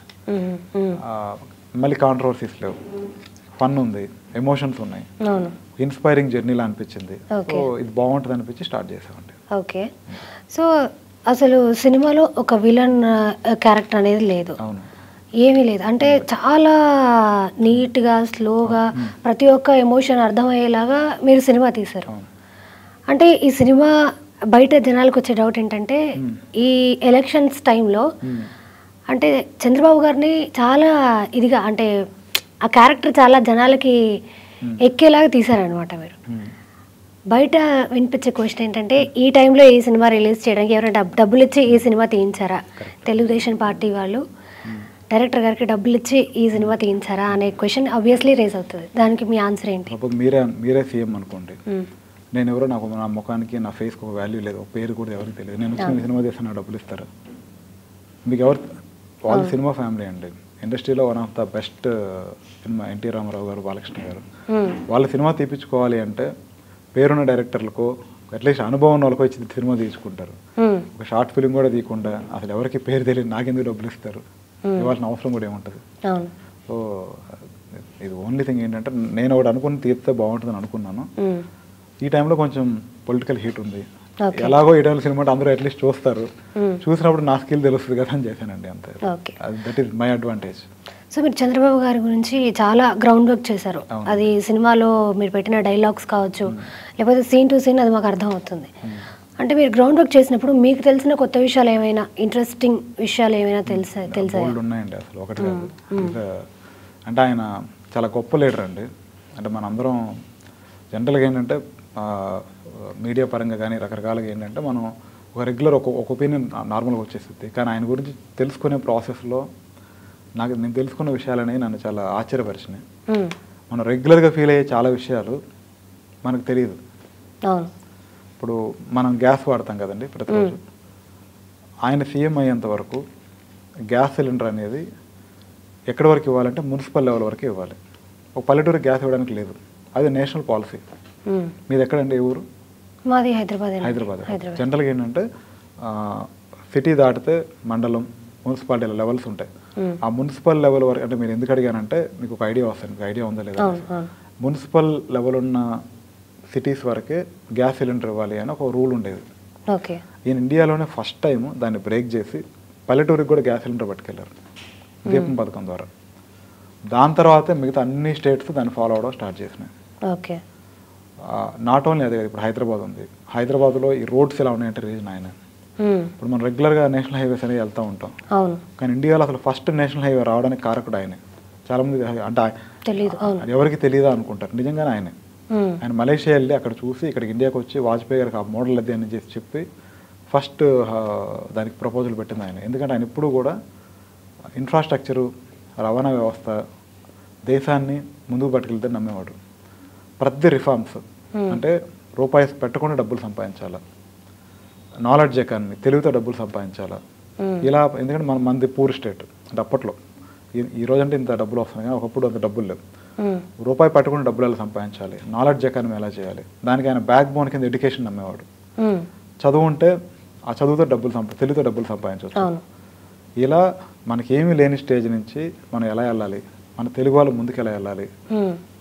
మళ్ళీ కాంట్రవర్సీస్ లేవు, ఫన్ ఉంది, ఎమోషన్స్ ఉన్నాయి, ఇన్స్పైరింగ్ జర్నీలా అనిపించింది. సో ఇది బాగుంటుంది అనిపించి స్టార్ట్ చేసామండి. ఓకే, సో అసలు సినిమాలో ఒక విలన్ క్యారెక్టర్ అనేది లేదు, ఏమీ లేదు, అంటే చాలా నీట్గా స్లోగా ప్రతి ఒక్క ఎమోషన్ అర్థమయ్యేలాగా మీరు సినిమా తీశారు. అంటే ఈ సినిమా బయట జనాలకు వచ్చే డౌట్ ఏంటంటే ఈ ఎలక్షన్స్ టైంలో అంటే చంద్రబాబు గారిని చాలా ఇదిగా అంటే ఆ క్యారెక్టర్ చాలా జనాలకి ఎక్కేలాగా తీశారనమాట మీరు. బయట వినిపించే క్వశ్చన్ ఏంటంటే ఈ టైంలో ఈ సినిమా రిలీజ్ చేయడానికి ఎవరైనా డబ్బులు ఇచ్చి ఈ సినిమా తీయించారా, తెలుగుదేశం పార్టీ వాళ్ళు డైరెక్టర్ గారికి డబ్బులు ఇచ్చి ఈ సినిమా తీయించారా అనే క్వశ్చన్ ఆబ్వియస్లీ రేజ్ అవుతుంది. దానికి మీ ఆన్సర్ ఏంటి? మీరే సీఎం అనుకోండి, నేను ఎవరో నాకు నా ముఖానికి నా ఫేస్కి ఒక వాల్యూ లేదు, ఒక పేరు కూడా ఎవరికి తెలియదు, నేను వచ్చి సినిమా చేస్తే నాకు డబ్బులు ఇస్తారా? మీకు ఎవరు, వాళ్ళ సినిమా ఫ్యామిలీ అండి, ఇండస్ట్రీలో one of the best cinema NT Rama Rao గారు, బాలకృష్ణ గారు, వాళ్ళ సినిమా తీపించుకోవాలి అంటే పేరున్న డైరెక్టర్లకు అట్లీస్ట్ అనుభవం ఉన్న వాళ్ళకి వచ్చి సినిమా తీసుకుంటారు. ఒక షార్ట్ ఫిలిం కూడా తీయకుండా అసలు ఎవరికి పేరు తెలియదు నాకెందుకు డబ్బులు ఇస్తారు, ఇవ్వాల్సిన అవసరం కూడా ఏముంటుంది. సో ఇది ఓన్లీ థింగ్ ఏంటంటే నేను ఒకటి అనుకుని తీర్తే బాగుంటుందని అనుకున్నాను. ఈ టైంలో కొంచెం పొలిటికల్ హీట్ ఉంది, ఎలాగో ఈ టైంలో సినిమా అందరూ అట్లీస్ట్ చూస్తారు, చూసినప్పుడు నా స్కిల్ తెలుస్తుంది కదా అని చేశానండి, అంతే. That is my advantage. So మీరు చంద్రబాబు గారి గురించి చాలా గ్రౌండ్ వర్క్ చేశారు. అది సినిమాలో మీరు పెట్టిన డైలాగ్స్ కావచ్చు, లేకపోతే సీన్ టు సీన్ అది మాకు అర్థం అవుతుంది. అంటే మీరు గ్రౌండ్ వర్క్ చేసినప్పుడు మీకు తెలిసిన కొత్త విషయాలు ఏమైనా, ఇంట్రెస్టింగ్ విషయాలు ఏమైనా తెలుసా? ఉన్నాయండి అసలు, ఒకటి కాదు. అంటే ఆయన చాలా గొప్ప లీడర్ అండి. అంటే మనందరం జనరల్గా ఏంటంటే మీడియా పరంగా కానీ రకరకాలుగా ఏంటంటే మనం ఒక రెగ్యులర్ ఒక ఒపీనియన్ నార్మల్గా వచ్చేస్తుంది. కానీ ఆయన గురించి తెలుసుకునే ప్రాసెస్లో నేను తెలుసుకున్న విషయాలనేవి నన్ను చాలా ఆశ్చర్యపరిచినాయి. మనం రెగ్యులర్గా ఫీల్ అయ్యే చాలా విషయాలు మనకు తెలియదు. ఇప్పుడు మనం గ్యాస్ వాడతాం కదండి ప్రతిరోజు. ఆయన సీఎం అయ్యేంత వరకు గ్యాస్ సిలిండర్ అనేది ఎక్కడి వరకు ఇవ్వాలంటే మున్సిపల్ లెవెల్ వరకు ఇవ్వాలి. ఒక పల్లెటూరు గ్యాస్ ఇవ్వడానికి లేదు, అది నేషనల్ పాలసీ. మీది ఎక్కడండి, ఏ ఊరు? మాది హైదరాబాద్. జనరల్గా ఏంటంటే సిటీ దాటితే మండలం, మున్సిపాలిటీ లెవెల్స్ ఉంటాయి. ఆ మున్సిపల్ లెవెల్ వరకు, అంటే మీరు ఎందుకు అడిగానంటే మీకు ఒక ఐడియా వస్తుంది, మీకు ఐడియా ఉందా లేదా. మున్సిపల్ లెవెల్ ఉన్న సిటీస్ వరకే గ్యాస్ సిలిండర్ ఇవ్వాలి అని ఒక రూల్ ఉండేది. ఈయన ఇండియాలోనే ఫస్ట్ టైం దాన్ని బ్రేక్ చేసి పల్లెటూరికి కూడా గ్యాస్ సిలిండర్ పట్టుకెళ్ళారు దీపం పథకం ద్వారా. దాని తర్వాతే మిగతా అన్ని స్టేట్స్ దాన్ని ఫాలో అవడం స్టార్ట్ చేసినాయి. నాట్ ఓన్లీ అదే, ఇప్పుడు హైదరాబాద్ ఉంది, హైదరాబాద్లో ఈ రోడ్స్ ఎలా ఉన్నాయంటే రీజన్ ఆయన. ఇప్పుడు మనం రెగ్యులర్గా నేషనల్ హైవేస్ అనేవి వెళ్తూ ఉంటాం, కానీ ఇండియాలో అసలు ఫస్ట్ నేషనల్ హైవే రావడానికి కారకుడు ఆయనే. చాలామంది అంటే ఎవరికి తెలియదా అనుకుంటారు, నిజంగానే ఆయనే. ఆయన మలేషియా వెళ్ళి అక్కడ చూసి ఇక్కడికి ఇండియాకి వచ్చి వాజ్పేయి గారికి ఆ మోడల్ అది అని చేసి చెప్పి ఫస్ట్ దానికి ప్రపోజల్ పెట్టింది ఆయన. ఎందుకంటే ఆయన ఇప్పుడు కూడా ఇన్ఫ్రాస్ట్రక్చరు, రవాణా వ్యవస్థ, దేశాన్ని ముందుకు పట్టుకెళ్తే నమ్మేవాడు. ప్రతి రిఫార్మ్స్ అంటే రూపాయి పెట్టకుండా డబ్బులు సంపాదించాలా, నాలెడ్జ్ ఎకానమీ, తెలివితో డబ్బులు సంపాదించాలా, ఇలా. ఎందుకంటే మనది పూర్ స్టేట్. అంటే అప్పట్లో ఈ రోజంటే ఇంత డబ్బులు వస్తున్నాయి కానీ ఒకప్పుడు అంత డబ్బులు లేవు. రూపాయి పట్టుకుని డబ్బులు ఎలా సంపాదించాలి, నాలెడ్జ్ ఎకానమీ ఎలా చేయాలి, దానికి ఆయన బ్యాక్ బోన్ కింద ఎడ్యుకేషన్ నమ్మేవాడు. చదువు ఉంటే ఆ చదువుతో తెలివితో డబ్బులు సంపాదించవచ్చు. ఇలా మనకేమీ లేని స్టేజ్ నుంచి మనం ఎలా వెళ్ళాలి, మన తెలుగు వాళ్ళు ముందుకు ఎలా వెళ్ళాలి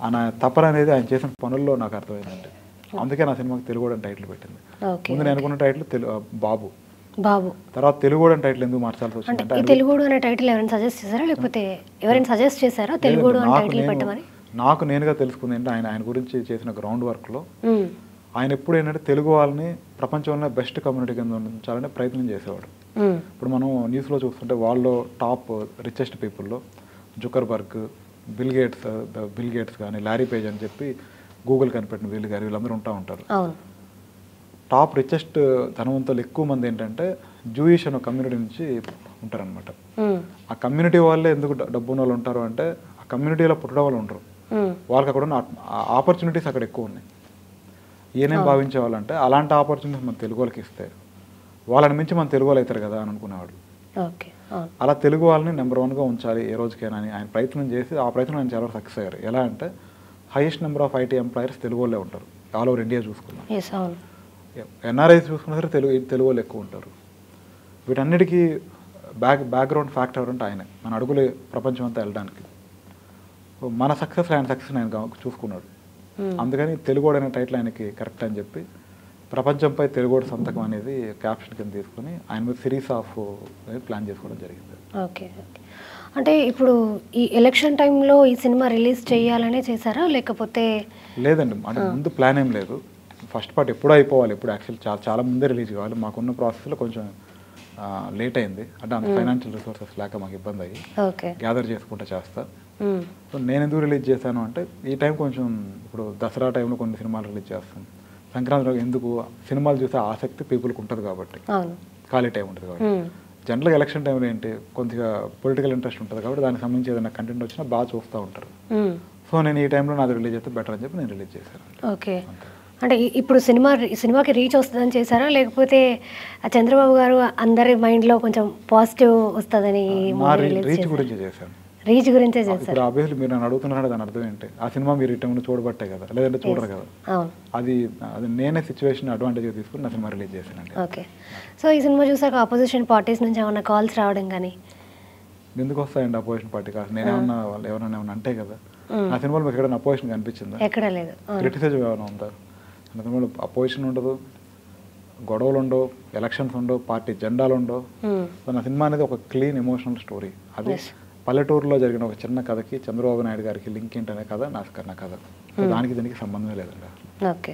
అన్న తపన అనేది ఆయన చేసిన పనుల్లో నాకు అర్థమైందండి. అందుకే నా సినిమాకి తెలుగు అని టైటిల్ పెట్టింది. ముందు నేను అనుకున్న టైటిల్ బాబు. తర్వాత తెలుగు అని టైటిల్ ఎందుకు మార్చాల్సి వచ్చింది? తెలుగు అనే టైటిల్ ఎవరైనా సజెస్ట్ చేశారా, లేకపోతే ఎవరైనా సజెస్ట్ చేశారా తెలుగు అని టైటిల్ పెట్టమని? నాకు నేనుగా తెలుసుకుంది ఏంటంటే ఆయన గురించి చేసిన గ్రౌండ్ వర్క్లో ఆయన ఎప్పుడు ఏంటంటే తెలుగు వాళ్ళని ప్రపంచంలో బెస్ట్ కమ్యూనిటీ కింద ఉంచాలని ప్రయత్నం చేసేవాడు. ఇప్పుడు మనం న్యూస్లో చూస్తుంటే వాళ్ళు టాప్ రిచెస్ట్ పీపుల్లో జుకర్బర్గ్, బిల్ గేట్స్ కానీ, లారీ పేజ్ అని చెప్పి గూగుల్ కనిపెట్టిన వీళ్ళు గారు, వీళ్ళందరూ ఉంటారు. టాప్ రిచెస్ట్ ధనవంతులు ఎక్కువ మంది ఏంటంటే జూయిష్ అనే కమ్యూనిటీ నుంచి ఉంటారనమాట. ఆ కమ్యూనిటీ వాళ్ళే ఎందుకు డబ్బు ఉన్న వాళ్ళు ఉంటారు అంటే ఆ కమ్యూనిటీలో పుట్టడం వాళ్ళు ఉండరు, వాళ్ళకి అక్కడ ఉన్న ఆపర్చునిటీస్ అక్కడ ఎక్కువ ఉన్నాయి. ఈయనేం భావించేవాళ్ళంటే అలాంటి ఆపర్చునిటీస్ మన తెలుగు వాళ్ళకి ఇస్తే వాళ్ళని మించి మన తెలుగు వాళ్ళు అవుతారు కదా అని అనుకునేవాడు. అలా తెలుగు వాళ్ళని నెంబర్ 1గా ఉంచాలి ఏ రోజుకైనా అని ఆయన ప్రయత్నం చేసి ఆ ప్రయత్నం ఆయన చాలా సక్సెస్ అయ్యారు. ఎలా అంటే highest number of IT employers Telugu వాళ్ళే ఉంటారు ఆల్ ఓవర్ ఇండియా చూసుకున్నాం. ఎన్ఆర్ఐస్ చూసుకున్నా సరే తెలుగు వాళ్ళు ఎక్కువ ఉంటారు. వీటన్నిటికీ బ్యాక్గ్రౌండ్ ఫ్యాక్టర్ అంటే ఆయనే మన అడుగులు ప్రపంచం అంతా వెళ్ళడానికి. మన సక్సెస్ ఆయన చూసుకున్నాడు. అందుకని తెలుగోడు అనే టైటిల్ ఆయనకి కరెక్ట్ అని చెప్పి ప్రపంచంపై తెలుగోడు సంతకం అనేది క్యాప్షన్ కింద తీసుకుని ఆయన మీద సిరీస్ ఆఫ్ ప్లాన్ చేసుకోవడం జరిగింది. ఓకే, అంటే ఇప్పుడు ఈ ఎలక్షన్ టైంలో ఈ సినిమా రిలీజ్ చేయాలనే చేశారా లేకపోతే? లేదండి, అంటే ముందు ప్లాన్ ఏం లేదు. ఫస్ట్ పార్ట్ ఎప్పుడూ అయిపోవాలి, ఎప్పుడు యాక్చువల్లీ చాలా ముందే రిలీజ్ కావాలి. మాకున్న ప్రాసెస్లో కొంచెం లేట్ అయింది, అంటే అంత ఫైనాన్షియల్ రిసోర్సెస్ లేక మాకు ఇబ్బంది అయ్యి గ్యాదర్ చేసుకుంటా చేస్తా. సో నేను ఎందుకు రిలీజ్ చేశాను అంటే ఈ టైం కొంచెం ఇప్పుడు దసరా టైంలో కొన్ని సినిమాలు రిలీజ్ చేస్తాను, సంక్రాంతిలో ఎందుకు సినిమాలు చూసే ఆసక్తి పీపుల్కి ఉంటుంది కాబట్టి, ఖాళీ టైం ఉంటుంది కాబట్టి. జనరల్గా ఎలక్షన్ టైంలో ఏంటి కొద్దిగా పొలిటికల్ ఇంట్రెస్ట్ ఉంటుంది కాబట్టి దానికి సంబంధించి ఏదైనా కంటెంట్ వచ్చినా బాగా చూస్తూ ఉంటారు. సో నేను ఈ టైంలో నాది రిలీజ్ చేస్తే బెటర్ అని చెప్పి నేను రిలీజ్ చేశాను. ఓకే, అంటే ఇప్పుడు సినిమాకి రీచ్ వస్తుందని చేశారా లేకపోతే చంద్రబాబు గారు అందరి మైండ్లో కొంచెం పాజిటివ్ వస్తుందని? రీచ్ గురించి చేశాను. రీచ్ గురించే చేశారు. ఇప్పుడు ఆబ్వియస్లీ మీరు నన్ను అడుగుతున్నాడు, దాని అర్థం ఏంటి? ఆ సినిమా మీరు ఇటంలో చూడబట్టే కదా, లేదంటే చూడరు కదా. అది నేనే సిచ్యువేషన్ అడ్వాంటేజ్గా తీసుకుని నా సినిమా రిలీజ్ చేశానండి. ఓకే. సో ఈ సినిమా చూసాక ఆపోజిషన్ పార్టీస్ నుంచి ఏమైనా కాల్స్ రావడం కానీ? ఎందుకు వస్తాయండి అపోజిషన్ పార్టీ కాదు, నేనేమన్నా వాళ్ళు ఎవరైనా ఏమన్నా అంటే కదా. నా సినిమాలో మీకు ఎక్కడైనా అపోజిషన్ కనిపించిందా? ఎక్కడ లేదు. క్రిటిసిజం ఏమైనా ఉందా? నా సినిమాలో అపోజిషన్ ఉండదు, గొడవలు ఉండవు, ఎలక్షన్స్ ఉండవు, పార్టీ జెండాలు ఉండవు. నా సినిమా అనేది ఒక క్లీన్ ఎమోషనల్ స్టోరీ. అది పల్లెటూరులో జరిగిన ఒక చిన్న కథకి చంద్రబాబు నాయుడు గారికి లింక్ ఏంటనే కథ నా కథ. దానికి దీనికి సంబంధమే లేదండి. ఓకే.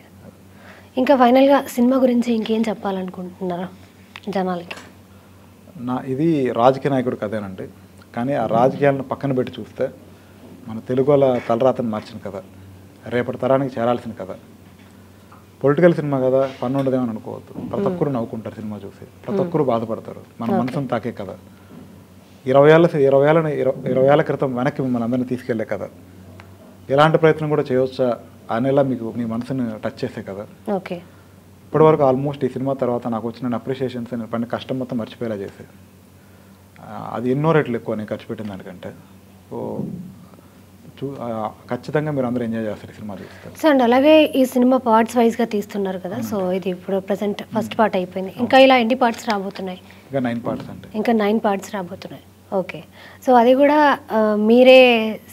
ఇంకా ఫైనల్గా సినిమా గురించి ఇంకేం చెప్పాలనుకుంటున్నారా జనాలకి? ఇది రాజకీయ నాయకుడు కథేనండి, కానీ ఆ రాజకీయాలను పక్కన పెట్టి చూస్తే మన తెలుగు వాళ్ళ తలరాతను మార్చిన కథ, రేపటి తరానికి చేరాల్సిన కథ. పొలిటికల్ సినిమా కదా, పన్ను ఉండదేమని అనుకోవద్దు. ప్రతి ఒక్కరు నవ్వుకుంటారు సినిమా చూసి, ప్రతి ఒక్కరు బాధపడతారు, మన మనసును తాకే కథ. 20 ఏళ్ల క్రితం వెనక్కి మిమ్మల్ని అందరినీ తీసుకెళ్లే కదా, ఎలాంటి ప్రయత్నం కూడా చేయవచ్చా అనేలా మీకు మీ మనసుని టచ్ చేసే కదా. ఓకే. ఇప్పటివరకు ఆల్మోస్ట్ ఈ సినిమా తర్వాత నాకు వచ్చిన అప్రిషియేషన్స్ పని కష్టం మొత్తం మర్చిపోయేలా చేసే, అది ఎన్నో రెట్లు ఎక్కువ నేను ఖర్చు పెట్టిన దానికంటే. సో ఖచ్చితంగా మీరు అందరూ ఎంజాయ్ చేస్తారు ఈ సినిమా చూస్తారు. సో అండ్ అలాగే ఈ సినిమా పార్ట్స్ వైజ్గా తీస్తున్నారు కదా, సో ఇది ఇప్పుడు ప్రజెంట్ ఫస్ట్ పార్ట్ అయిపోయింది, ఇంకా ఇలా ఎన్ని పార్ట్స్ రాబోతున్నాయి? ఇంకా 9 పార్ట్స్ అంటే. ఇంకా 9 పార్ట్స్ రాబోతున్నాయి. ఓకే. సో అది కూడా మీరే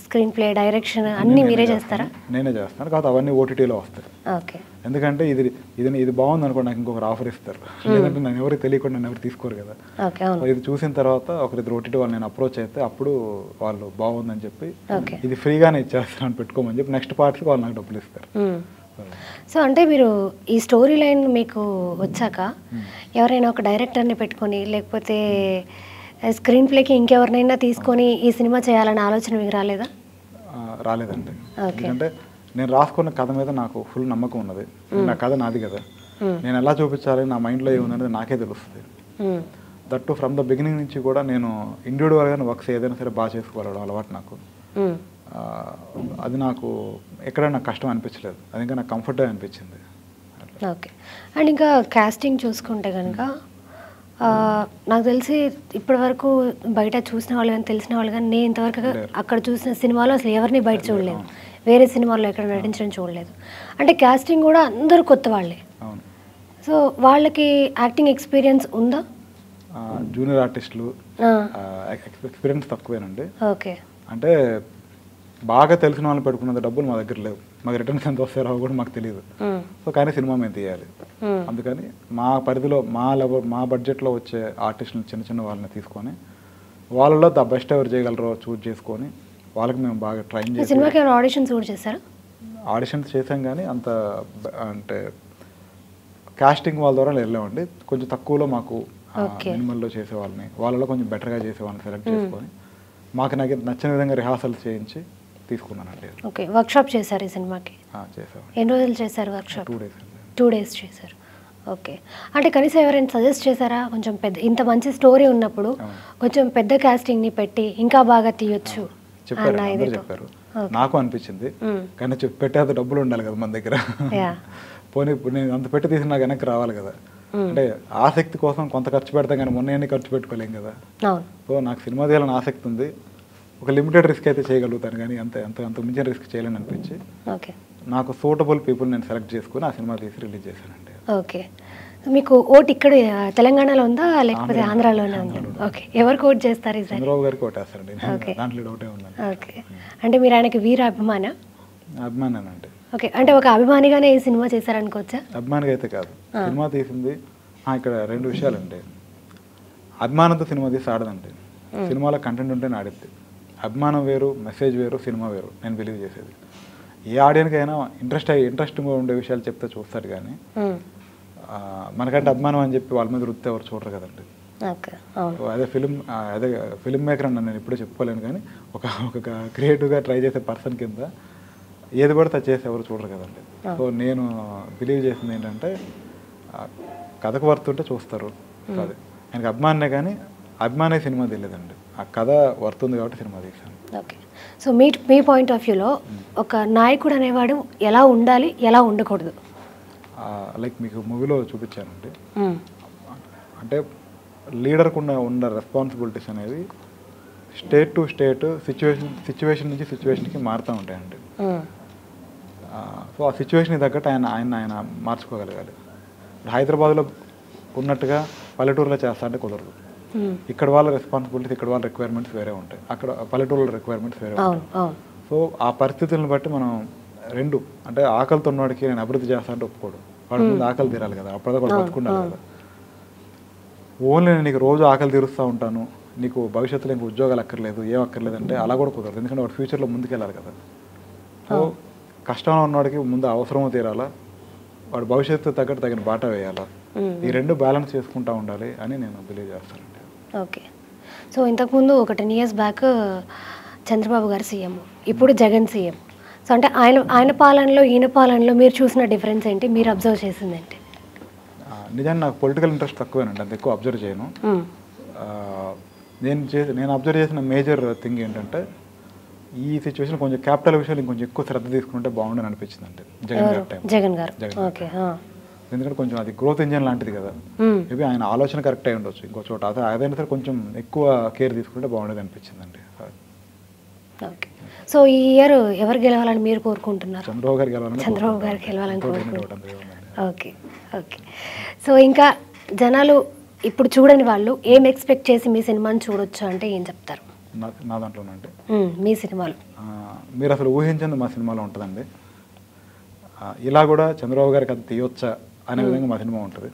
స్క్రీన్ ప్లే, డైరెక్షన్ అన్నీ మీరే చేస్తారా? నేనే చేస్తాను, కాదు అవన్నీ ఓటీటీలో వస్తాయి. ఓకే. ఎందుకంటే ఇది బాగుంది అనుకోండి, నాకు ఇంకొకరు ఆఫర్ ఇస్తారు, లేదంటే నన్ను ఎవరికి తెలియకుండా నన్ను ఎవరు తీసుకోరు కదా. ఇది చూసిన తర్వాత ఒకరిద్దరు ఓటీటీ వాళ్ళు నేను అప్రోచ్ అయితే అప్పుడు వాళ్ళు బాగుందని చెప్పి ఇది ఫ్రీగానే ఇచ్చేస్తాను పెట్టుకోమని చెప్పి నెక్స్ట్ పార్ట్స్కి వాళ్ళు నాకు డబ్బులు ఇస్తారు. సో అంటే మీరు ఈ స్టోరీ లైన్ మీకు వచ్చాక ఎవరైనా ఒక డైరెక్టర్ని పెట్టుకొని లేకపోతే స్క్రీన్ ప్లేకి ఇంకెవరినైనా తీసుకొని ఈ సినిమా చేయాలనే ఆలోచన మీకు రాలేదా? రాలేదండి, ఎందుకంటే నేను రాసుకున్న కథ మీద నాకు ఫుల్ నమ్మకం ఉన్నది. నా కథ నాది కదా, నేను ఎలా చూపించాలి, నా మైండ్లో ఏముందనేది నాకే తెలుస్తుంది. దట్టు ఫ్రమ్ ద బిగినింగ్ నుంచి కూడా నేను ఇండివిజువల్గా వర్క్స్ ఏదైనా సరే బాగా చేసుకోగలడం అలవాటు నాకు. అది నాకు ఎక్కడ నాకు కష్టం అనిపించలేదు, అది ఇంకా నాకు కంఫర్ట్గా అనిపించింది. ఓకే. అండ్ ఇంకా కాస్టింగ్ చూసుకుంటే కనుక నాకు తెలిసి ఇప్పటి వరకు బయట చూసిన వాళ్ళు కానీ తెలిసిన వాళ్ళు కానీ నేను ఇంతవరకు అక్కడ చూసిన సినిమాలో అసలు ఎవరిని బయట చూడలేదు, వేరే సినిమాల్లో ఎక్కడ నటించడం చూడలేదు. అంటే కాస్టింగ్ కూడా అందరూ కొత్త వాళ్ళే. సో వాళ్ళకి యాక్టింగ్ ఎక్స్పీరియన్స్ ఉందా? జూనియర్ ఆర్టిస్టులు ఎక్స్పీరియన్స్ తక్కువేనండి. ఓకే. అంటే బాగా తెలిసిన వాళ్ళని పెట్టుకున్నంత డబ్బులు మా దగ్గర లేవు, మాకు రిటర్న్స్ ఎంత వస్తారో కూడా మాకు తెలియదు. సో కానీ సినిమా మేము తీయాలి, అందుకని మా పరిధిలో మా బడ్జెట్లో వచ్చే ఆర్టిస్టులు చిన్న చిన్న వాళ్ళని తీసుకొని వాళ్ళలో ద బెస్ట్ ఎవరు చేయగలరో చూజ్ చేసుకొని వాళ్ళకి మేము బాగా ట్రైన్ చేసి. సినిమాకి ఆడిషన్స్ కూడా చేశారా? ఆడిషన్స్ చేసాం కానీ అంత అంటే కాస్టింగ్ వాళ్ళ ద్వారా వెళ్ళామండి. కొంచెం తక్కువలో మాకు మినిమల్లో చేసే వాళ్ళని, వాళ్ళలో కొంచెం బెటర్గా చేసే వాళ్ళని సెలెక్ట్ చేసుకొని మాకు నాకు నచ్చిన విధంగా రిహార్సల్ చేయించి తీసుకున్నానండి. ఓకే. వర్క్షాప్ చేశారు ఈ సినిమాకి? చేసాం. ఎన్ని రోజులు చేశారు వర్క్షాప్? 2 days. 2 days చేశారు. ఓకే. అంటే కనీసం ఎవరైనా సజెస్ట్ చేశారా కొంచెం పెద్ద, ఇంత మంచి స్టోరీ ఉన్నప్పుడు కొంచెం పెద్ద కాస్టింగ్ని పెట్టి ఇంకా బాగా తీయొచ్చు? చెప్పారు, నాకు అనిపించింది, కానీ పెట్టేంత డబ్బులు ఉండాలి కదా మన దగ్గర. పోనీ ఇప్పుడు నేను అంత పెట్టి తీసి నాకు వెనక్కి రావాలి కదా, అంటే ఆసక్తి కోసం కొంత ఖర్చు పెడతాం కానీ మొన్న ఖర్చు పెట్టుకోలేం కదా. సో నాకు సినిమా తీయాలని ఆసక్తి ఉంది, ఒక లిమిటెడ్ రిస్క్ అయితే చేయగలుగుతాను కానీ అంత మించిన రిస్క్ చేయలేని అనిపించి నాకు సూటబుల్ పీపుల్ నేను సెలెక్ట్ చేసుకుని ఆ సినిమా తీసి రిలీజ్ చేశానండి. ఓకే. మీకు ఓట్ ఇక్కడ తెలంగాణలో ఉందా లేకపోతే ఆంధ్రాలోనే ఉందా? ఓకే. ఎవరికి ఓట్ చేస్తారు? చంద్రబాబు గారికి ఓటేస్తారండి, దాంట్లో డౌటే ఉందండి. ఓకే. అంటే మీరు ఆయనకి వీర అభిమానేనండి. ఓకే. అంటే ఒక అభిమానిగానే ఈ సినిమా చేశారనుకోవచ్చా? అభిమానిగా అయితే కాదు, సినిమా తీసింది. ఇక్కడ 2 విషయాలండి, అభిమానంతో సినిమా తీసి ఆడదండి, సినిమాలో కంటెంట్ ఉంటేనే ఆడిద్ది. అభిమానం వేరు, మెసేజ్ వేరు, సినిమా వేరు నేను బిలీవ్ చేసేది. ఏ ఆడియన్కి అయినా ఇంట్రెస్టింగ్గా ఉండే విషయాలు చెప్తే చూస్తాడు కానీ మనకంటే అభిమానం అని చెప్పి వాళ్ళ మీద రుద్దితే ఎవరు చూడరు కదండి. అదే ఫిల్మ్ మేకర్ అని నేను ఎప్పుడూ చెప్పుకోలేను కానీ ఒక క్రియేటివ్గా ట్రై చేసే పర్సన్ కింద ఏది పడితే చేసి ఎవరు చూడరు కదండి. సో నేను బిలీవ్ చేసింది ఏంటంటే కథకు వర్తుంటే చూస్తారు, అదే ఆయనకి అభిమానే కానీ అభిమానే సినిమా తెలియదండి, ఆ కథ వర్తుంది కాబట్టి సినిమా తీసాను. Okay. So me point of వ్యూలో ఒక నాయకుడు అనేవాడు ఎలా ఉండాలి, ఎలా ఉండకూడదు? లైక్ మీకు మూవీలో చూపించానండి, అంటే లీడర్కు ఉన్న రెస్పాన్సిబిలిటీస్ అనేది స్టేట్ టు స్టేట్ సిచ్యువేషన్ నుంచి సిచ్యువేషన్కి మారుతూ ఉంటాయండి. సో ఆ సిచ్యువేషన్కి తగ్గట్టు ఆయన మార్చుకోగలగాలి. హైదరాబాద్లో ఉన్నట్టుగా పల్లెటూరులో చేస్తా అంటే కుదరదు. ఇక్కడ వాళ్ళ రెస్పాన్సిబిలిటీస్, ఇక్కడ వాళ్ళ రిక్వైర్మెంట్స్ వేరే ఉంటాయి, అక్కడ పల్లెటూరుల రిక్వైర్మెంట్స్ వేరే ఉంటాయి. సో ఆ పరిస్థితులను బట్టి మనం రెండు, అంటే ఆకలితో ఉన్నవాడికి నేను అభివృద్ధి చేస్తా అంటే ఒప్పుకోడు. వాడి ముందు ఆకలి తీరాలి కదా, అప్పటిదాకా వాడు బతుకుండాలి కదా. ఓన్లీ నేను నీకు రోజు ఆకలి తీరుస్తూ ఉంటాను, నీకు భవిష్యత్తులో ఇంక ఉద్యోగాలు అక్కర్లేదు, ఏం అక్కర్లేదు అంటే అలా కూడా కుదరదు. ఎందుకంటే వాడు ఫ్యూచర్లో ముందుకెళ్ళాలి కదా. సో కష్టంలో ఉన్నవాడికి ముందు అవసరమో తీరాలా, వాడు భవిష్యత్తు తగిన బాట వేయాలా, ఈ రెండు బ్యాలెన్స్ చేసుకుంటూ ఉండాలి అని నేను బిలీవ్ చేస్తానండి. ఓకే. సో ఇంతకుముందు ఒక 10 years బ్యాక్ చంద్రబాబు గారు సీఎం, ఇప్పుడు జగన్ సీఎం. సో అంటే ఆయన పాలనలో ఈయన పాలనలో మీరు చూసిన డిఫరెన్స్ ఏంటి, మీరు అబ్జర్వ్ చేసింది ఏంటి? నిజాన్ని నాకు పొలిటికల్ ఇంట్రెస్ట్ తక్కువేనండి, అంత ఎక్కువ అబ్జర్వ్ చేయను. నేను అబ్జర్వ్ చేసిన మేజర్ థింగ్ ఏంటంటే ఈ సిచ్యువేషన్ కొంచెం క్యాపిటల్ విషయాలు ఇంకొంచెం ఎక్కువ శ్రద్ధ తీసుకుంటే బాగుండని అనిపించింది అంటే జగన్ గారు. ఓకే. ఎందుకంటే కొంచెం అది గ్రోత్ ఇంజన్ లాంటిది కదా, మేబీ ఆయన ఆలోచన కరెక్ట్ అయి ఉండొచ్చు ఇంకో చోట, అదైనా సరే కొంచెం ఎక్కువ కేర్ తీసుకుంటే బాగుండేది అనిపించిందండి. ఓకే. సో ఈ ఇయర్ ఎవరు గెలవాలని మీరు కోరుకుంటున్నారు? చంద్రబాబు గారు గెలవాలని కోరుకుంటున్నారు. ఓకే. ఓకే. సో ఇంకా జనాలు ఇప్పుడు చూడని వాళ్ళు ఏం ఎక్స్పెక్ట్ చేసి మీ సినిమాని చూడొచ్చు అంటే ఏం చెప్తారు? నా దాంట్లోనంటే మీ సినిమాలో మీరు అసలు ఊహించింది మా సినిమాలో ఉంటుందండి. ఇలా కూడా చంద్రబాబు గారికి అది తీయొచ్చా అనే విధంగా మా సినిమా ఉంటుంది.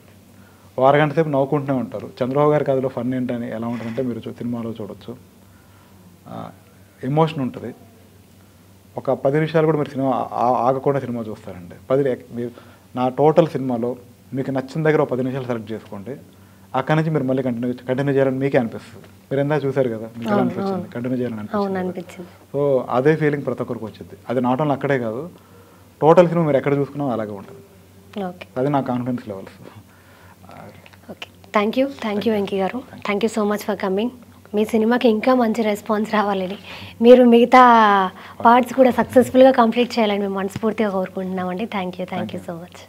ఓ అరగంట సేపు నవ్వుకుంటూనే ఉంటారు. చంద్రబాబు గారికి అదిలో ఫన్ ఏంటని ఎలా ఉంటుందంటే మీరు సినిమాలో చూడొచ్చు. ఎమోషన్ ఉంటుంది. ఒక 10 నిమిషాలు కూడా మీరు సినిమా ఆగకుండా సినిమా చూస్తారండి. నా టోటల్ సినిమాలో మీకు నచ్చిన దగ్గర 10 నిమిషాలు సెలెక్ట్ చేసుకోండి, అక్కడి నుంచి మీరు మళ్ళీ కంటిన్యూ చేయాలని మీకే అనిపిస్తుంది. మీరు ఎందా చూసారు కదా, మీకు ఎలా అనిపించింది, కంటిన్యూ చేయాలని అనిపించింది. సో అదే ఫీలింగ్ ప్రతి ఒక్కరికి వచ్చింది. అది నాట్ ఓన్లీ అక్కడే కాదు, టోటల్ సినిమా మీరు ఎక్కడ చూసుకున్నా అలాగే ఉంటుంది. అది నా confidence levels. Okay. Thank you Venky garu. Thank you so much for coming. మీ సినిమాకి ఇంకా మంచి రెస్పాన్స్ రావాలని, మీరు మిగతా పార్ట్స్ కూడా సక్సెస్ఫుల్గా కంప్లీట్ చేయాలని మేము మనస్ఫూర్తిగా కోరుకుంటున్నామండి. Thank you so much.